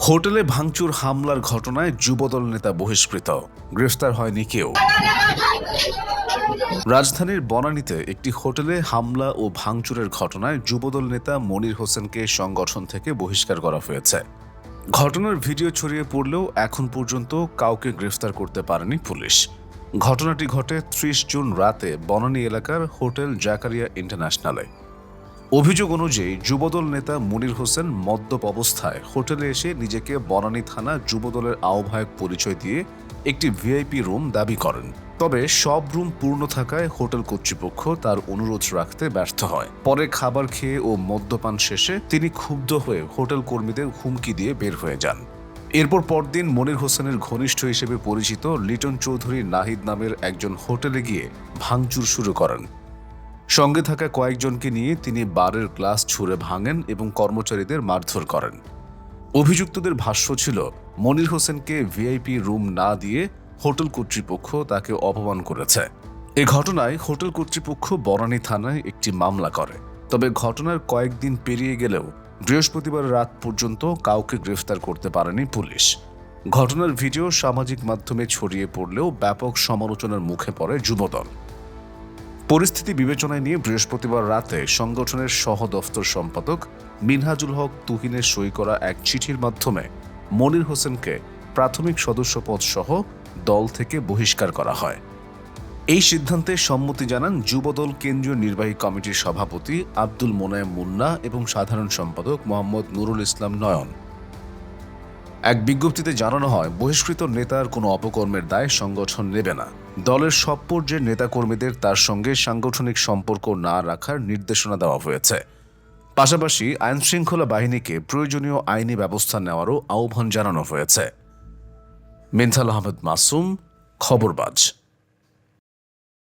হোটেলে ভাঙচুর হামলার ঘটনায় যুবদল নেতা বহিষ্কৃত, গ্রেফতার হয়নি কেউ। রাজধানীর বনানীতে একটি হোটেলে হামলা ও ভাঙচুরের ঘটনায় যুবদল নেতা মনির হোসেনকে সংগঠন থেকে বহিষ্কার করা হয়েছে। ঘটনার ভিডিও ছড়িয়ে পড়লেও এখন পর্যন্ত কাউকে গ্রেফতার করতে পারেনি পুলিশ। ঘটনাটি ঘটে ৩০ জুন রাতে বনানী এলাকার হোটেল জাকারিয়া ইন্টারন্যাশনালে। অভিযোগ অনুযায়ী যুবদল নেতা মনির হোসেন মদ্যপ অবস্থায় হোটেলে এসে নিজেকে বনানী থানা যুবদলের আহ্বায়ক পরিচয় দিয়ে একটি ভিআইপি রুম দাবি করেন। তবে সব রুম পূর্ণ থাকায় হোটেল কর্তৃপক্ষ তার অনুরোধ রাখতে ব্যর্থ হয়। পরে খাবার খেয়ে ও মদ্যপান শেষে তিনি ক্ষুব্ধ হয়ে হোটেল কর্মীদের হুমকি দিয়ে বের হয়ে যান। এরপর পরদিন মনির হোসেনের ঘনিষ্ঠ হিসেবে পরিচিত লিটন চৌধুরী নাহিদ নামের একজন হোটেলে গিয়ে ভাঙচুর শুরু করেন। সঙ্গে থাকা কয়েকজনকে নিয়ে তিনি বারের গ্লাস ছুঁড়ে ভাঙেন এবং কর্মচারীদের মারধর করেন। অভিযুক্তদের ভাষ্য ছিল, মনির হোসেনকে ভিআইপি রুম না দিয়ে হোটেল কর্তৃপক্ষ তাকে অপমান করেছে। এ ঘটনায় হোটেল কর্তৃপক্ষ বনানী থানায় একটি মামলা করে। তবে ঘটনার কয়েকদিন পেরিয়ে গেলেও বৃহস্পতিবার রাত পর্যন্ত কাউকে গ্রেফতার করতে পারেনি পুলিশ। ঘটনার ভিডিও সামাজিক মাধ্যমে ছড়িয়ে পড়লেও ব্যাপক সমালোচনার মুখে পড়ে যুবদল। পরিস্থিতি বিবেচনায় নিয়ে বৃহস্পতিবার রাতে সংগঠনের সহ দফতর সম্পাদক মিনহাজুল হক তুহিনের সই করা এক চিঠির মাধ্যমে মনির হোসেনকে প্রাথমিক সদস্যপদ সহ দল থেকে বহিষ্কার করা হয়। এই সিদ্ধান্তে সম্মতি জানান যুবদল কেন্দ্রীয় নির্বাহী কমিটির সভাপতি আব্দুল মোনায়েম মুন্না এবং সাধারণ সম্পাদক মোহাম্মদ নুরুল ইসলাম নয়ন। এক বিজ্ঞপ্তিতে জানানো হয়, বহিষ্কৃত নেতার কোনো অপকর্মের দায় সংগঠন নেবে না। দলের সব পর্যায়ের নেতাকর্মীদের তার সঙ্গে সাংগঠনিক সম্পর্ক না রাখার নির্দেশনা দেওয়া হয়েছে। পাশাপাশি আইনশৃঙ্খলা বাহিনীকে প্রয়োজনীয় আইনি ব্যবস্থা নেওয়ারও আহ্বান জানানো হয়েছে। মিনহাল আহমেদ মাসুম, খবরবাজ।